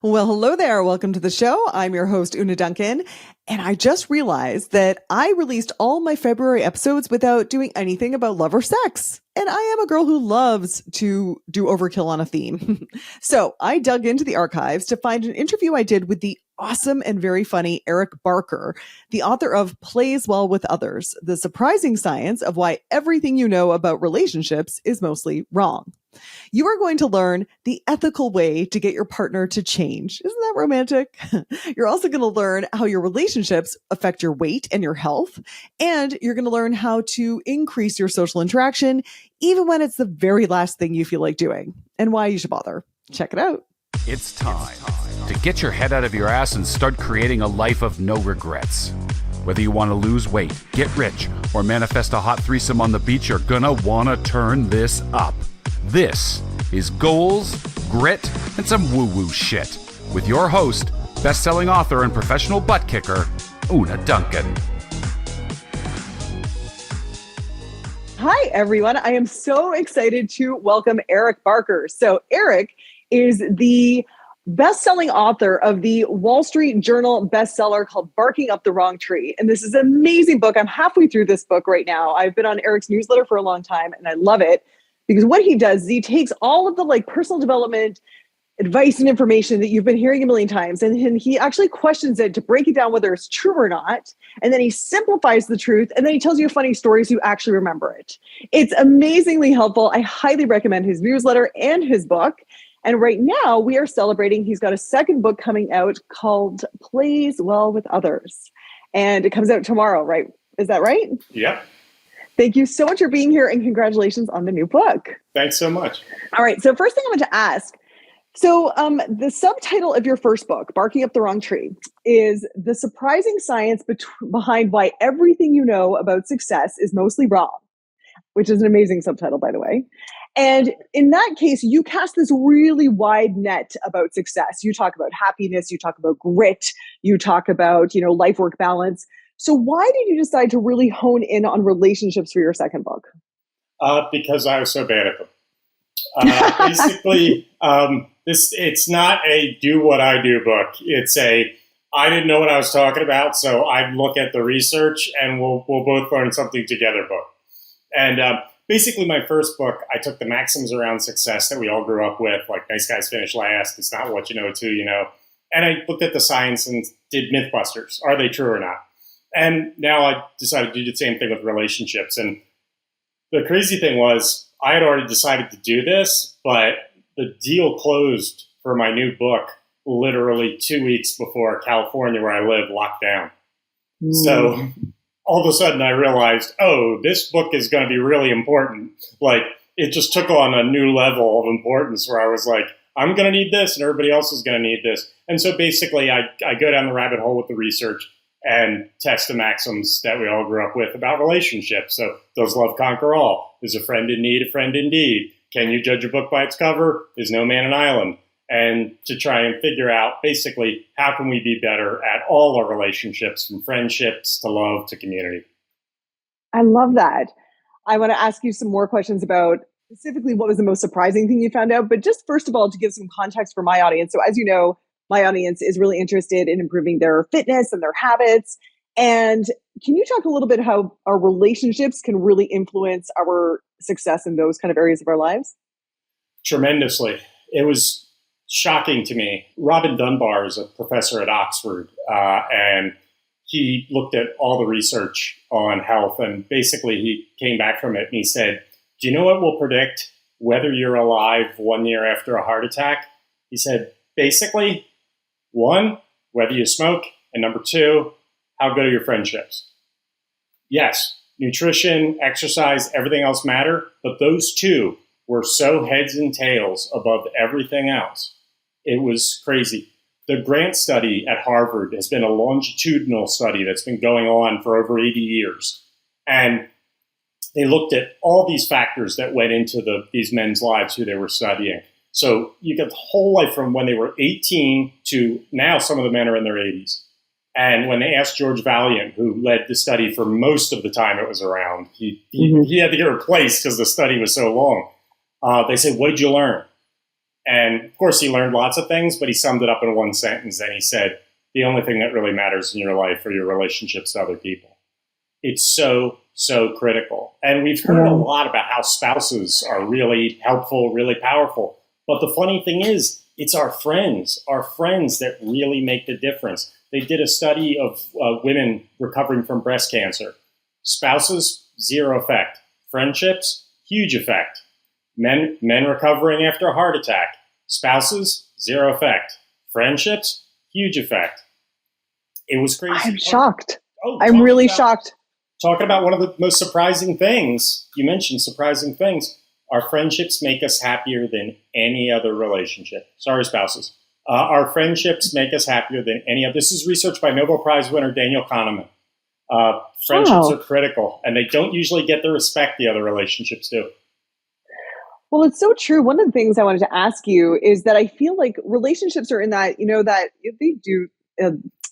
Well, hello there. Welcome to the show. I'm your host, Una Duncan. And I just realized that I released all my February episodes without doing anything about love or sex. And I am a girl who loves to do overkill on a theme. So I dug into the archives to find an interview I did with the awesome and very funny Eric Barker, the author of Plays Well with Others, The Surprising Science of Why Everything You Know About Relationships is Mostly Wrong. You are going to learn the ethical way to get your partner to change. Isn't that romantic? You're also going to learn how your relationships affect your weight and your health. And you're going to learn how to increase your social interaction, even when it's the very last thing you feel like doing, and why you should bother. Check it out. It's time to get your head out of your ass and start creating a life of no regrets. Whether you want to lose weight, get rich, or manifest a hot threesome on the beach, you're gonna want to turn this up. This is Goals, Grit, and some woo-woo shit with your host, best-selling author and professional butt kicker, Una Duncan. Hi, everyone. I am so excited to welcome Eric Barker. So Eric is the best-selling author of the Wall Street Journal bestseller called Barking Up the Wrong Tree. And this is an amazing book. I'm halfway through this book right now. I've been on Eric's newsletter for a long time, and I love it. Because what he does is he takes all of the personal development advice and information that you've been hearing a million times, and he actually questions it to break it down whether it's true or not. And then he simplifies the truth, and then he tells you funny stories so you actually remember it. It's amazingly helpful. I highly recommend his newsletter and his book. And right now we are celebrating, he's got a second book coming out called Plays Well with Others. And it comes out tomorrow, right? Is that right? Yep. Thank you so much for being here, and congratulations on the new book. Thanks so much. All right. So first thing I want to ask, so the subtitle of your first book, Barking Up the Wrong Tree, is The Surprising Science Behind Why Everything You Know About Success is Mostly Wrong, which is an amazing subtitle, by the way. And in that case, you cast this really wide net about success. You talk about happiness, you talk about grit, you talk about, life-work balance. So why did you decide to really hone in on relationships for your second book? Because I was so bad at them. Basically, it's not a do what I do book. It's I didn't know what I was talking about, so I look at the research and we'll both learn something together book. And basically, my first book, I took the maxims around success that we all grew up with, like nice guys finish last, it's not what you know, it's who you know. And I looked at the science and did Mythbusters. Are they true or not? And now I decided to do the same thing with relationships. And the crazy thing was, I had already decided to do this, but the deal closed for my new book literally 2 weeks before California, where I live, locked down. So all of a sudden I realized, this book is going to be really important. It just took on a new level of importance where I was like, I'm going to need this and everybody else is going to need this. And so basically I go down the rabbit hole with the research and test the maxims that we all grew up with about relationships. So does love conquer all? Is a friend in need a friend indeed? Can you judge a book by its cover? Is no man an island? And to try and figure out basically how can we be better at all our relationships, from friendships to love to community. I love that. I want to ask you some more questions about specifically what was the most surprising thing you found out. But just first of all, to give some context for my audience. So as you know, my audience is really interested in improving their fitness and their habits. And can you talk a little bit how our relationships can really influence our success in those kind of areas of our lives? Tremendously. It was shocking to me. Robin Dunbar is a professor at Oxford, and he looked at all the research on health, and basically he came back from it and he said, do you know what will predict whether you're alive 1 year after a heart attack? He said, basically, 1, whether you smoke, and number 2, how good are your friendships? Yes, nutrition, exercise, everything else matter, but those 2 were so heads and tails above everything else. It was crazy. The Grant study at Harvard has been a longitudinal study that's been going on for over 80 years. And they looked at all these factors that went into these men's lives who they were studying. So you get the whole life from when they were 18 to now some of the men are in their 80s. And when they asked George Valiant, who led the study for most of the time it was around, he had to get replaced because the study was so long. They said, what did you learn? And of course, he learned lots of things, but he summed it up in one sentence. And he said, the only thing that really matters in your life are your relationships to other people. It's so, so critical. And we've heard a lot about how spouses are really helpful, really powerful. But the funny thing is, it's our friends that really make the difference. They did a study of women recovering from breast cancer. Spouses, zero effect. Friendships, huge effect. Men recovering after a heart attack. Spouses, zero effect. Friendships, huge effect. It was crazy. I'm shocked. I'm really shocked. Talking about one of the most surprising things, you mentioned surprising things. Our friendships make us happier than any other relationship. Sorry, spouses. Our friendships make us happier than any other. This is research by Nobel Prize winner Daniel Kahneman. Friendships are critical, and they don't usually get the respect the other relationships do. Well, it's so true. One of the things I wanted to ask you is that I feel like relationships are in that, that they do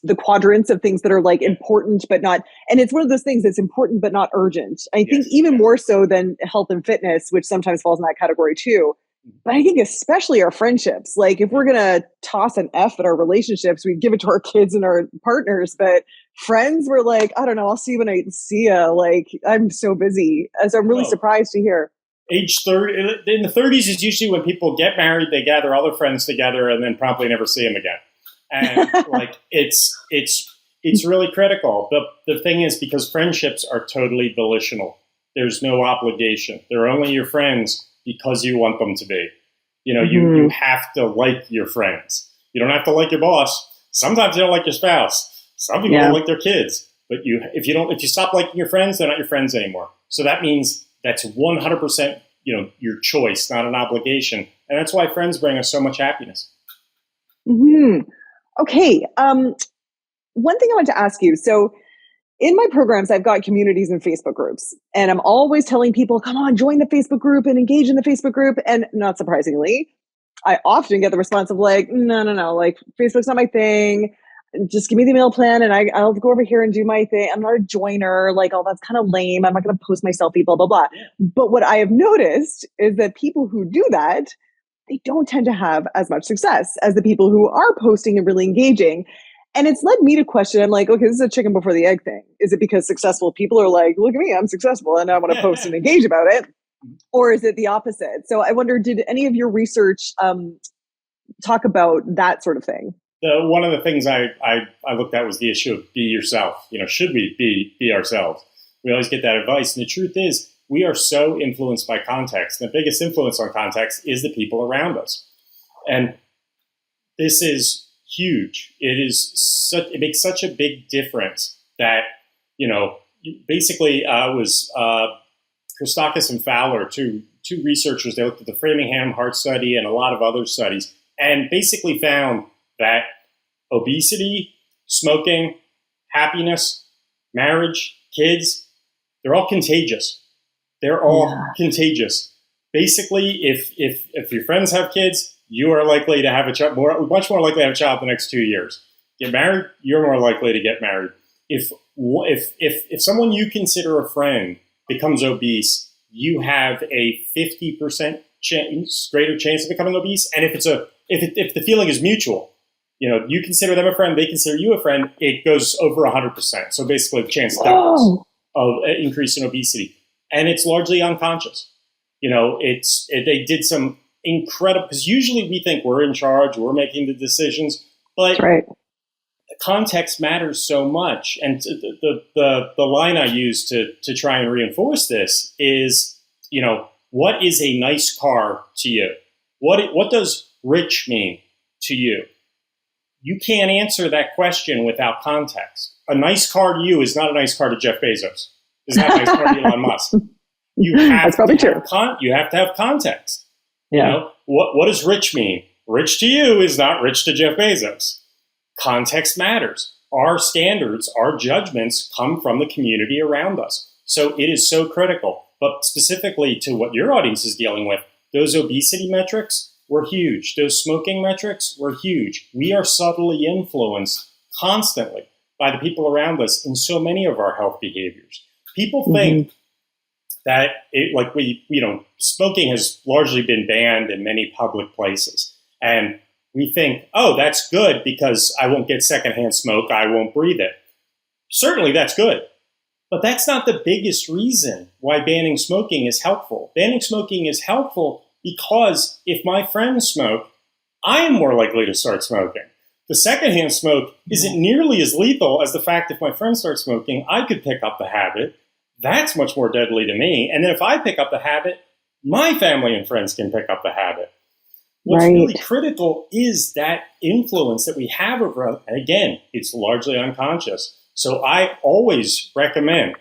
the quadrants of things that are like important, but not, and it's one of those things that's important, but not urgent. I think even more so than health and fitness, which sometimes falls in that category too. But I think especially our friendships, like if we're going to toss an F at our relationships, we give it to our kids and our partners, but friends, we're like, I don't know, I'll see you when I see you. Like, I'm so busy. So I'm really surprised to hear. Age 30, in the 30s is usually when people get married, they gather all their friends together and then promptly never see them again. And like, it's really critical. But the thing is, because friendships are totally volitional, there's no obligation. They're only your friends because you want them to be. You have to like your friends. You don't have to like your boss. Sometimes you don't like your spouse. Some people don't like their kids. But if you stop liking your friends, they're not your friends anymore. So that means that's 100%, your choice, not an obligation. And that's why friends bring us so much happiness. Mm-hmm. Okay. One thing I want to ask you. So in my programs, I've got communities and Facebook groups, and I'm always telling people, come on, join the Facebook group and engage in the Facebook group. And not surprisingly, I often get the response of like, no, like Facebook's not my thing. Just give me the email plan and I'll go over here and do my thing. I'm not a joiner. Like, oh, that's kind of lame. I'm not going to post my selfie, blah, blah, blah. But what I have noticed is that people who do that, they don't tend to have as much success as the people who are posting and really engaging. And it's led me to question, I'm like, okay, this is a chicken before the egg thing. Is it because successful people are like, look at me, I'm successful and I want to post and engage about it? Or is it the opposite? So I wonder, did any of your research talk about that sort of thing? One of the things I looked at was the issue of be yourself. Should we be ourselves? We always get that advice. And the truth is, we are so influenced by context. The biggest influence on context is the people around us. And this is huge. It makes such a big difference that, basically was Christakis and Fowler, two researchers. They looked at the Framingham Heart Study and a lot of other studies, and basically found that obesity, smoking, happiness, marriage, kids, they're all contagious. They're all contagious. Basically, if your friends have kids, you are likely to have a child, much more likely to have a child the next 2 years. Get married, you're more likely to get married. If someone you consider a friend becomes obese, you have a 50% greater chance of becoming obese. And if the feeling is mutual, you consider them a friend, they consider you a friend, it goes over 100%. So basically the chance doubles of increase in obesity. And it's largely unconscious. They did some incredible, because usually we think we're in charge, we're making the decisions, but context matters so much. And the line I use to try and reinforce this is, what is a nice car to you? What does rich mean to you? You can't answer that question without context. A nice car to you is not a nice car to Jeff Bezos. It's not a nice car to Elon Musk. That's probably true. You have to have context. Yeah. What does rich mean? Rich to you is not rich to Jeff Bezos. Context matters. Our standards, our judgments come from the community around us. So it is so critical. But specifically to what your audience is dealing with, those obesity metrics were huge. Those smoking metrics were huge. We are subtly influenced constantly by the people around us in so many of our health behaviors. People think that smoking has largely been banned in many public places. And we think, oh, that's good because I won't get secondhand smoke. I won't breathe it. Certainly that's good. But that's not the biggest reason why banning smoking is helpful. Banning smoking is helpful because if my friends smoke, I am more likely to start smoking. The secondhand smoke isn't nearly as lethal as the fact if my friends start smoking, I could pick up the habit. That's much more deadly to me. And then if I pick up the habit, my family and friends can pick up the habit. What's really critical is that influence that we have over, and again, it's largely unconscious. So I always recommend,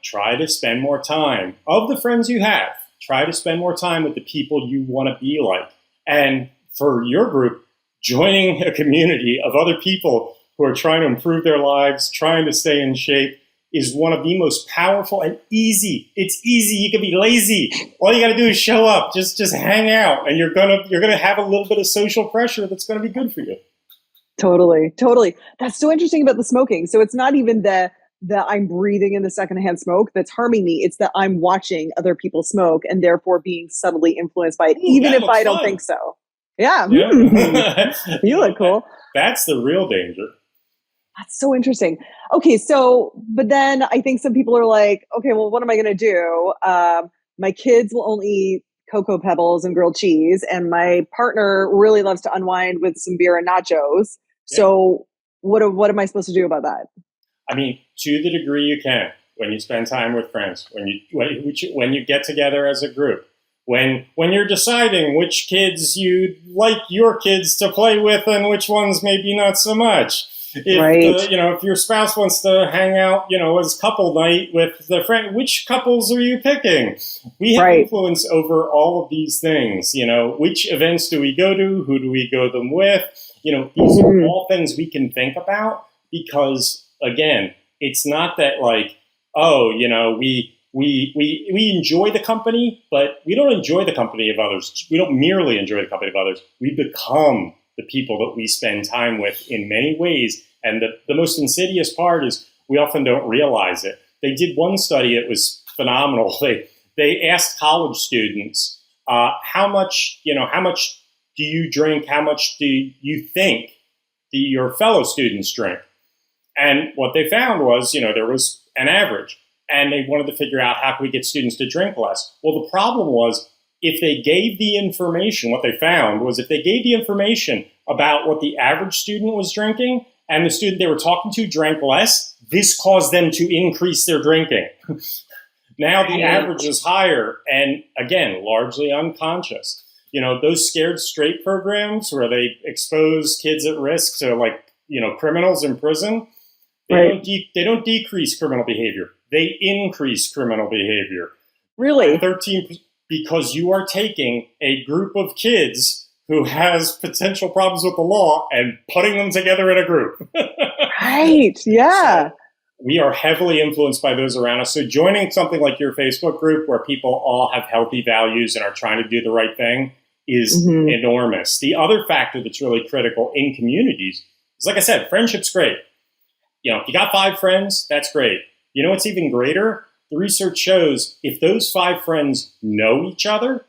try to spend more time. Of the friends you have, try to spend more time with the people you want to be like. And for your group, joining a community of other people who are trying to improve their lives, trying to stay in shape, is one of the most powerful and easy. It's easy. You can be lazy. All you got to do is show up. Just hang out, and you're gonna have a little bit of social pressure that's going to be good for you. Totally. That's so interesting about the smoking. So it's not even the I'm breathing in the secondhand smoke that's harming me. It's that I'm watching other people smoke and therefore being subtly influenced by it, even if I don't think so. Yeah. You look cool. That's the real danger. That's so interesting. Okay, but then I think some people are like, okay, well, what am I going to do? My kids will only eat Cocoa Pebbles and grilled cheese, and my partner really loves to unwind with some beer and nachos. Yeah. So what am I supposed to do about that? I mean, to the degree you can, when you spend time with friends, when you get together as a group, when you're deciding which kids you'd like your kids to play with and which ones maybe not so much. If your spouse wants to hang out, as couple night with the friend, which couples are you picking? We have influence over all of these things. Which events do we go to? Who do we go them with? These are all things we can think about because, again, it's not that we enjoy the company, but we don't enjoy the company of others. We don't merely enjoy the company of others. We become the people that we spend time with in many ways. And the most insidious part is we often don't realize it. They did one study, it was phenomenal. They asked college students, how much do you drink? How much do you think your fellow students drink? And what they found was, there was an average. And they wanted to figure out how can we get students to drink less. Well, the problem was if they gave the information, what they found was if they gave the information about what the average student was drinking and the student they were talking to drank less, this caused them to increase their drinking. Now the average is higher and, again, largely unconscious. Those Scared Straight programs where they expose kids at risk to criminals in prison, they don't decrease criminal behavior. They increase criminal behavior. Really? 13, because you are taking a group of kids who has potential problems with the law and putting them together in a group. Right, yeah. So we are heavily influenced by those around us. So joining something like your Facebook group where people all have healthy values and are trying to do the right thing is enormous. The other factor that's really critical in communities is, like I said, friendship's great. If you got 5 friends, that's great. You know what's even greater? The research shows if those 5 friends know each other,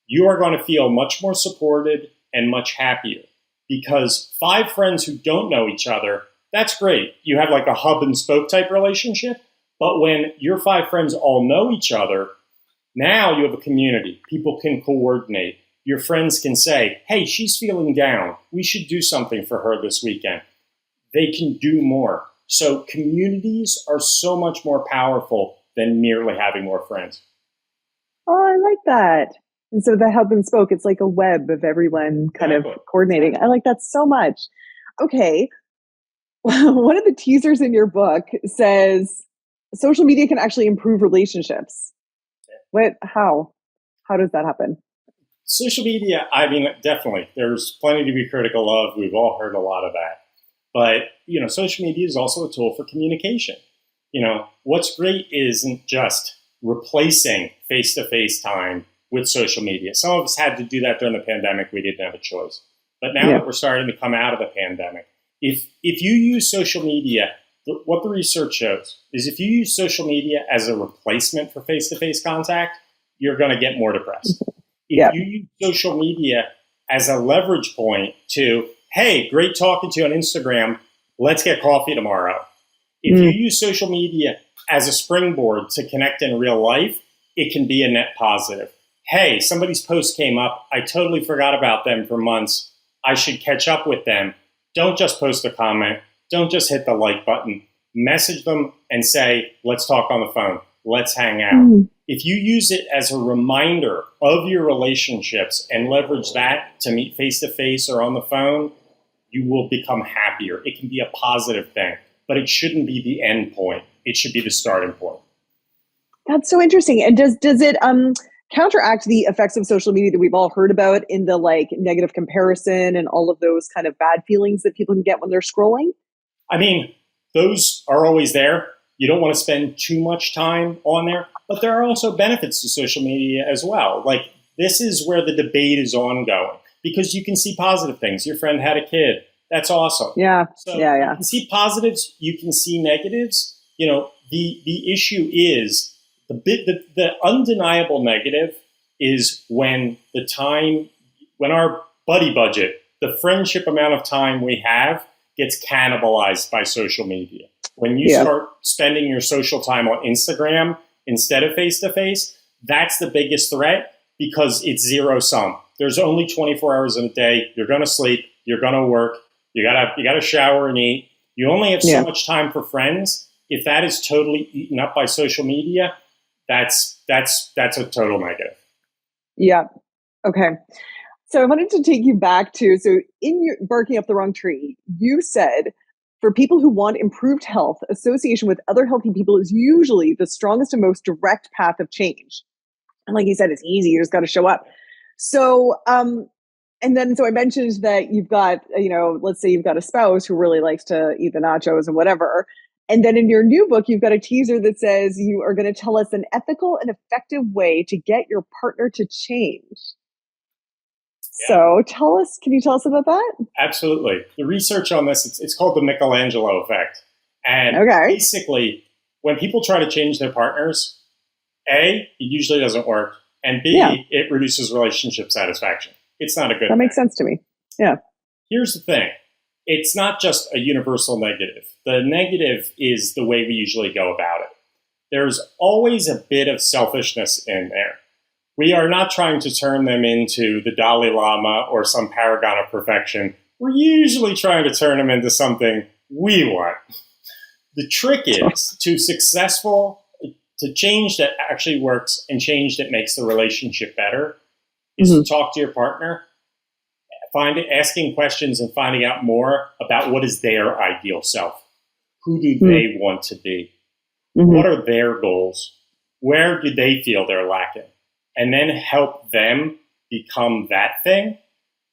you are going to feel much more supported and much happier. Because 5 friends who don't know each other, that's great. You have like a hub and spoke type relationship. But when your 5 friends all know each other, now you have a community. People can coordinate. Your friends can say, hey, she's feeling down. We should do something for her this weekend. They can do more. So communities are so much more powerful than merely having more friends. Oh, I like that. And so the hub and spoke, it's like a web of everyone kind of coordinating. I like that so much. Okay. One of the teasers in your book says social media can actually improve relationships. How does that happen? Social media, I mean, definitely. There's plenty to be critical of. We've all heard a lot of that. But, social media is also a tool for communication. What's great isn't just replacing face-to-face time with social media. Some of us had to do that during the pandemic. We didn't have a choice. But now that we're starting to come out of the pandemic, if you use social media what the research shows is if you use social media as a replacement for face-to-face contact, you're going to get more depressed. If you use social media as a leverage point to, hey, great talking to you on Instagram, let's get coffee tomorrow. If you use social media as a springboard to connect in real life, it can be a net positive. Hey, somebody's post came up. I totally forgot about them for months. I should catch up with them. Don't just post a comment. Don't just hit the like button. Message them and say, let's talk on the phone. Let's hang out. If you use it as a reminder of your relationships and leverage that to meet face-to-face or on the phone, you will become happier. It can be a positive thing, but it shouldn't be the end point. It should be the starting point. That's so interesting. And does it counteract the effects of social media that we've all heard about in the like negative comparison and all of those kind of bad feelings that people can get when they're scrolling? I mean, those are always there. You don't want to spend too much time on there, but there are also benefits to social media as well. Like, this is where the debate is ongoing because you can see positive things. Your friend had a kid. That's awesome. Yeah. So you can see positives. You can see negatives. You know, the issue is the undeniable negative is when our buddy budget, the friendship amount of time we have, gets cannibalized by social media. When you start spending your social time on Instagram instead of face-to-face, that's the biggest threat because it's zero sum. There's only 24 hours in a day. You're going to sleep. You're going to work. You gotta shower and eat. You only have so much time for friends. If that is totally eaten up by social media, that's a total negative. Yeah. Okay. So I wanted to take you back to, so in your barking up the wrong tree, you said for people who want improved health, association with other healthy people is usually the strongest and most direct path of change. And like you said, it's easy. You just got to show up. So, so I mentioned that you've got, let's say you've got a spouse who really likes to eat the nachos and whatever. And then in your new book, you've got a teaser that says you are going to tell us an ethical and effective way to get your partner to change. So can you tell us about that? Absolutely. The research on this, it's called the Michelangelo effect. And basically, when people try to change their partners, A, it usually doesn't work. And B, it reduces relationship satisfaction. It's not a good thing. That makes sense to me. Yeah. Here's the thing. It's not just a universal negative. The negative is the way we usually go about it. There's always a bit of selfishness in there. We are not trying to turn them into the Dalai Lama or some paragon of perfection. We're usually trying to turn them into something we want. The trick is to change that actually works and change that makes the relationship better is to talk to your partner, asking questions and finding out more about what is their ideal self. Who do they want to be? What are their goals? Where do they feel they're lacking? And then help them become that thing.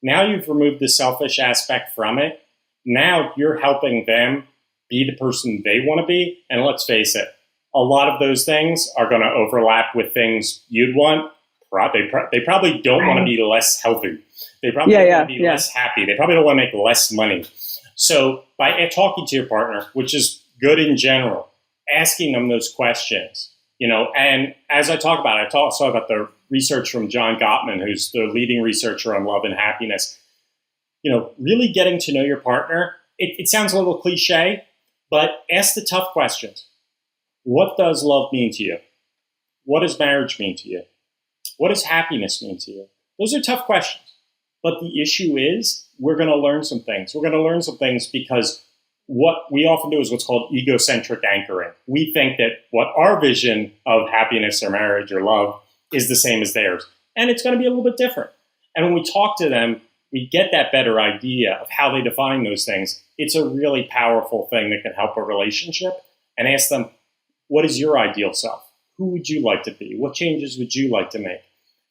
Now you've removed the selfish aspect from it. Now you're helping them be the person they want to be. And let's face it, a lot of those things are going to overlap with things you'd want. They probably don't want to be less healthy. They probably don't want to be less happy. They probably don't want to make less money. So by talking to your partner, which is good in general, asking them those questions, and as I talk about it, I talk about the research from John Gottman, who's the leading researcher on love and happiness. Really getting to know your partner, it sounds a little cliche, but ask the tough questions. What does love mean to you? What does marriage mean to you? What does happiness mean to you? Those are tough questions. But the issue is we're going to learn some things. We're going to learn some things because what we often do is what's called egocentric anchoring. We think that what our vision of happiness or marriage or love is the same as theirs. And it's going to be a little bit different. And when we talk to them, we get that better idea of how they define those things. It's a really powerful thing that can help a relationship. And ask them, what is your ideal self? Who would you like to be? What changes would you like to make?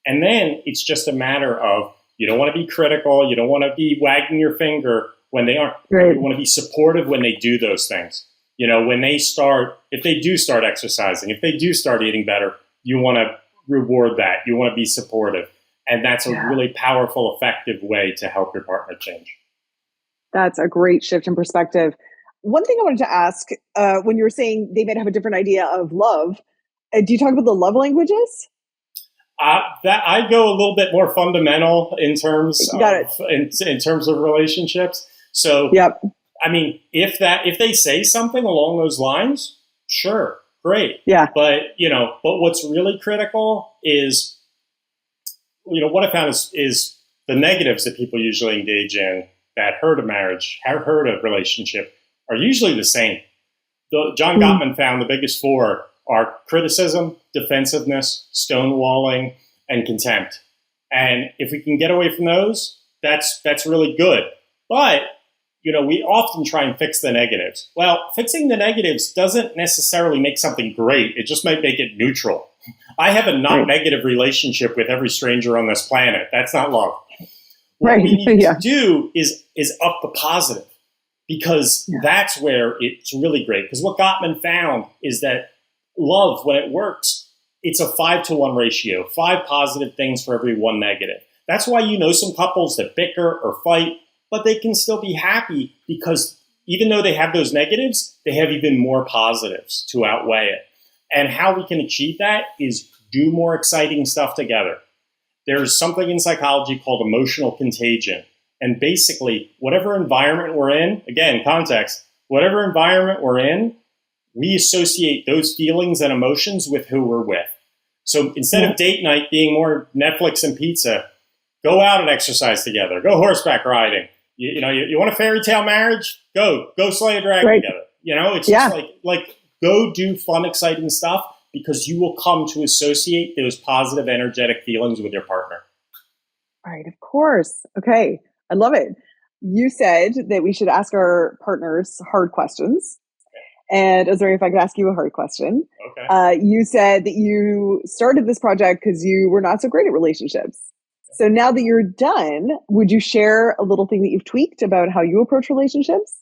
And then it's just a matter of, you don't want to be critical. You don't want to be wagging your finger when they aren't. Right. You want to be supportive when they do those things. If they do start exercising, if they do start eating better, you want to reward that. You want to be supportive. And that's a really powerful, effective way to help your partner change. That's a great shift in perspective. one thing I wanted to ask, when you were saying they might have a different idea of love, do you talk about the love languages? That I go a little bit more fundamental in terms Got of it. in terms of relationships. So, Yep. I mean, if they say something along those lines, sure, great. Yeah. But what's really critical is, what I found is the negatives that people usually engage in that hurt a marriage, hurt a relationship, are usually the same. John Gottman found the biggest four are criticism, defensiveness, stonewalling, and contempt. And if we can get away from those, that's really good. But we often try and fix the negatives. Well, fixing the negatives doesn't necessarily make something great. It just might make it neutral. I have a not negative relationship with every stranger on this planet. That's not love. What we need to do is up the positive, because that's where it's really great. Because what Gottman found is that love, when it works, it's a 5-to-1 ratio, 5 positive things for every 1 negative. That's why some couples that bicker or fight, but they can still be happy because even though they have those negatives, they have even more positives to outweigh it. And how we can achieve that is do more exciting stuff together. There's something in psychology called emotional contagion. And basically, whatever environment we're in, again, context, whatever environment we're in, we associate those feelings and emotions with who we're with. So instead of date night being more Netflix and pizza, go out and exercise together. Go horseback riding. You want a fairy tale marriage? Go slay a dragon together. It's just like go do fun, exciting stuff, because you will come to associate those positive, energetic feelings with your partner. Right, of course. Okay, I love it. You said that we should ask our partners hard questions. And I was wondering if I could ask you a hard question. Okay. You said that you started this project because you were not so great at relationships. So now that you're done, would you share a little thing that you've tweaked about how you approach relationships?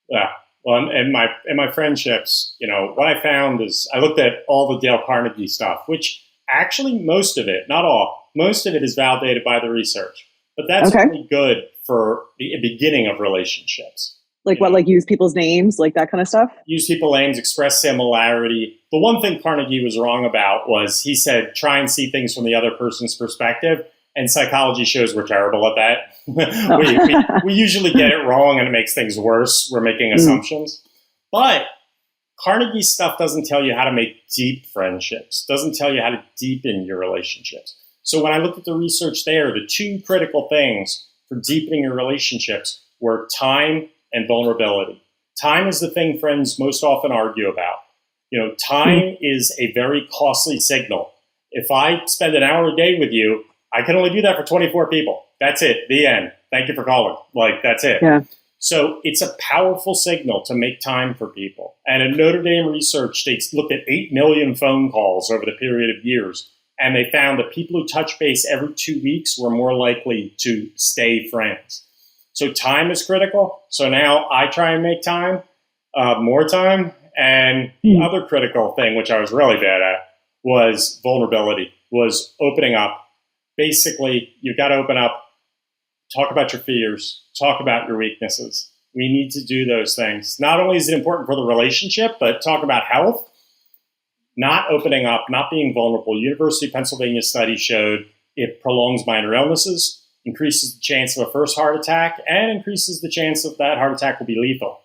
Yeah. Well, in my friendships, what I found is I looked at all the Dale Carnegie stuff, which actually most of it, not all, most of it is validated by the research. But that's really good for the beginning of relationships. Like what, like use people's names, like that kind of stuff? Use people's names, express similarity. The one thing Carnegie was wrong about was he said, try and see things from the other person's perspective. And psychology shows we're terrible at that. we usually get it wrong and it makes things worse. We're making assumptions. But Carnegie's stuff doesn't tell you how to make deep friendships, doesn't tell you how to deepen your relationships. So when I looked at the research there, the 2 critical things for deepening your relationships were time and vulnerability. Time is the thing friends most often argue about. Time is a very costly signal. If I spend an hour a day with you, I can only do that for 24 people. That's it. The end. Thank you for calling. That's it. Yeah. So it's a powerful signal to make time for people. And in Notre Dame research, they looked at 8 million phone calls over the period of years. And they found that people who touch base every 2 weeks were more likely to stay friends. So time is critical. So now I try and make time, more time. And the other critical thing, which I was really bad at, was vulnerability, was opening up. Basically, you've got to open up, talk about your fears, talk about your weaknesses. We need to do those things. Not only is it important for the relationship, but talk about health. Not opening up, not being vulnerable. University of Pennsylvania study showed it prolongs minor illnesses, increases the chance of a first heart attack, and increases the chance of that heart attack will be lethal.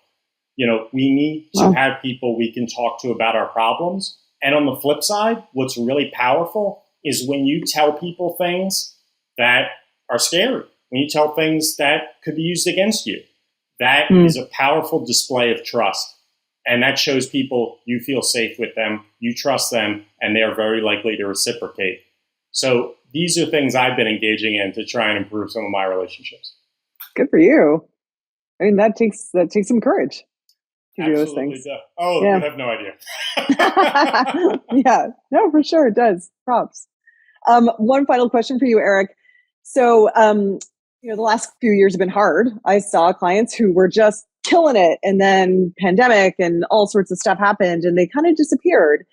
We need to have people we can talk to about our problems. And on the flip side, what's really powerful is when you tell people things that are scary, when you tell things that could be used against you. That is a powerful display of trust. And that shows people you feel safe with them, you trust them, and they are very likely to reciprocate. So these are things I've been engaging in to try and improve some of my relationships. Good for you. I mean, that takes some courage to do those things. Oh, yeah. You have no idea. Yeah, no, for sure it does. Props. One final question for you, Eric. So, the last few years have been hard. I saw clients who were just killing it, and then pandemic and all sorts of stuff happened, and they kind of disappeared.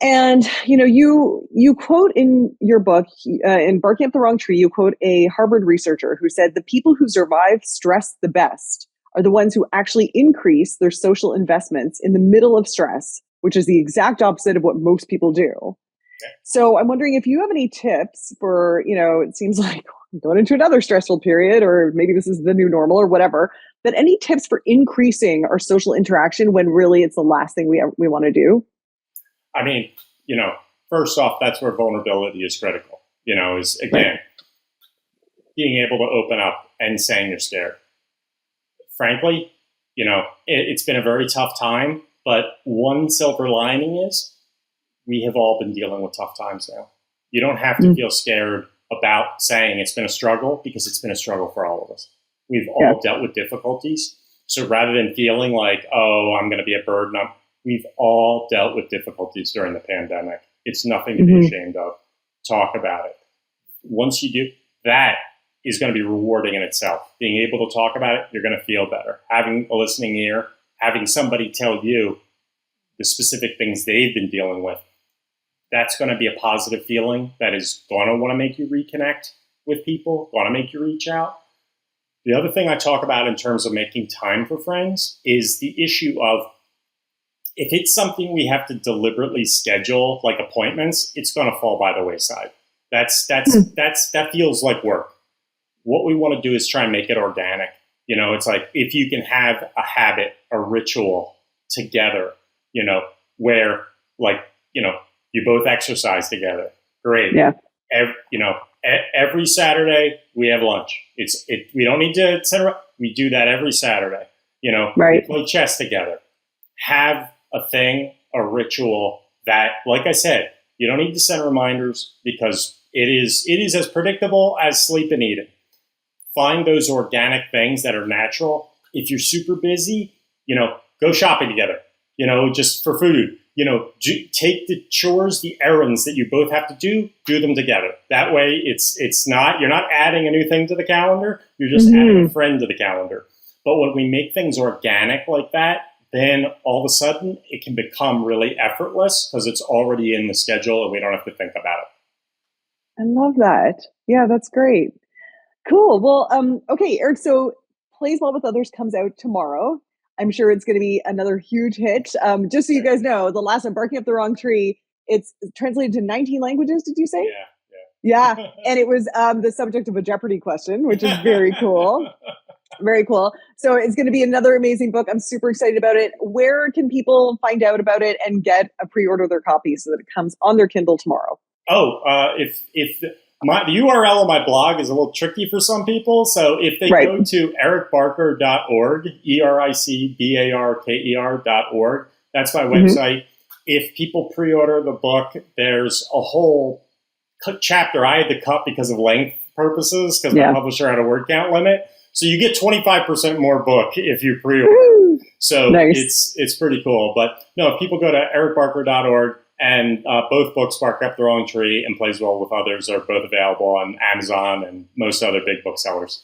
And, you quote in your book, in Barking Up the Wrong Tree, you quote a Harvard researcher who said, the people who survive stress the best are the ones who actually increase their social investments in the middle of stress, which is the exact opposite of what most people do. Okay. So I'm wondering if you have any tips for, it seems like I'm going into another stressful period, or maybe this is the new normal or whatever, but any tips for increasing our social interaction when really it's the last thing we want to do? I mean, first off, that's where vulnerability is critical, is again, being able to open up and saying you're scared. Frankly, it's been a very tough time, but one silver lining is we have all been dealing with tough times now. You don't have to feel scared about saying it's been a struggle, because it's been a struggle for all of us. We've all dealt with difficulties. So rather than feeling like, oh, I'm going to be a burden, we've all dealt with difficulties during the pandemic. It's nothing to be ashamed of. Talk about it. Once you do, that is going to be rewarding in itself. Being able to talk about it, you're going to feel better. Having a listening ear, having somebody tell you the specific things they've been dealing with, that's going to be a positive feeling that is going to want to make you reconnect with people, going to make you reach out. The other thing I talk about in terms of making time for friends is the issue of, if it's something we have to deliberately schedule, like appointments, it's going to fall by the wayside. That feels like work. What we want to do is try and make it organic. It's like, if you can have a habit, a ritual together, where you both exercise together. Great. Yeah. Every Saturday we have lunch. We don't need to set up. We do that every Saturday. We play chess together. Have a thing, a ritual that, like I said, you don't need to set reminders, because it is as predictable as sleep and eating. Find those organic things that are natural. If you're super busy, go shopping together, just for food. Take the chores, the errands that you both have to do them together. That way you're not adding a new thing to the calendar, you're just adding a friend to the calendar. But when we make things organic like that, then all of a sudden it can become really effortless, because it's already in the schedule and we don't have to think about it. I love that. Yeah, that's great. Cool. Well, okay, Eric, so Plays Well with Others comes out tomorrow. I'm sure it's going to be another huge hit. Just so you guys know, the last one, Barking Up the Wrong Tree, it's translated to 19 languages, did you say? Yeah. And it was the subject of a Jeopardy question, which is very cool. Very cool. So it's going to be another amazing book. I'm super excited about it. Where can people find out about it and get a pre-order their copy so that it comes on their Kindle tomorrow? The URL of my blog is a little tricky for some people. So if they go to ericbarker.org, EricBarker.org, that's my website. If people pre-order the book, there's a whole chapter I had to cut because of length purposes, because my publisher had a word count limit. So you get 25% more book if you pre-order. Woo! So it's pretty cool. But no, if people go to ericbarker.org, and both books, Bark Up the Wrong Tree and Plays Well with Others, are both available on Amazon and most other big booksellers.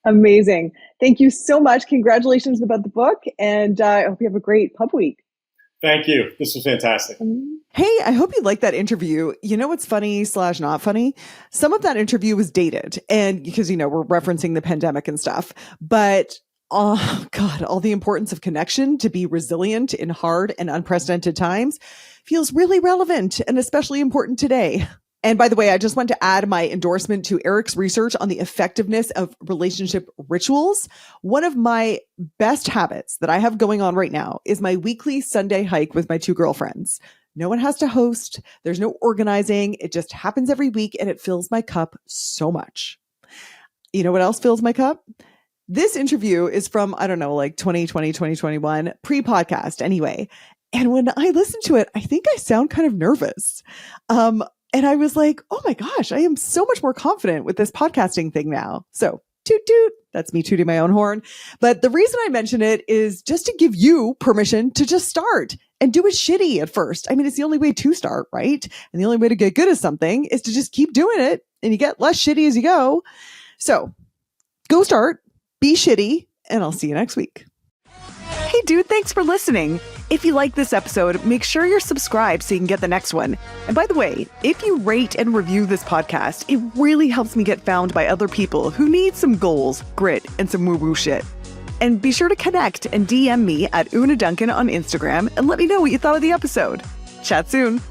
Amazing. Thank you so much. Congratulations about the book. And I hope you have a great pub week. Thank you. This was fantastic. Hey, I hope you liked that interview. You know what's funny / not funny? Some of that interview was dated, and because, we're referencing the pandemic and stuff, but oh God, all the importance of connection to be resilient in hard and unprecedented times feels really relevant and especially important today. And by the way, I just want to add my endorsement to Eric's research on the effectiveness of relationship rituals. One of my best habits that I have going on right now is my weekly Sunday hike with my 2 girlfriends. No one has to host. There's no organizing. It just happens every week, and it fills my cup so much. You know what else fills my cup? This interview is from, 2020, 2021, pre-podcast anyway. And when I listen to it, I think I sound kind of nervous. And I was like, oh my gosh, I am so much more confident with this podcasting thing now. So toot toot, that's me tooting my own horn. But the reason I mention it is just to give you permission to just start and do it shitty at first. I mean, it's the only way to start, right? And the only way to get good at something is to just keep doing it, and you get less shitty as you go. So go start, be shitty, and I'll see you next week. Hey dude, thanks for listening. If you like this episode, make sure you're subscribed so you can get the next one. And by the way, if you rate and review this podcast, it really helps me get found by other people who need some goals, grit, and some woo-woo shit. And be sure to connect and DM me at Una Duncan on Instagram and let me know what you thought of the episode. Chat soon.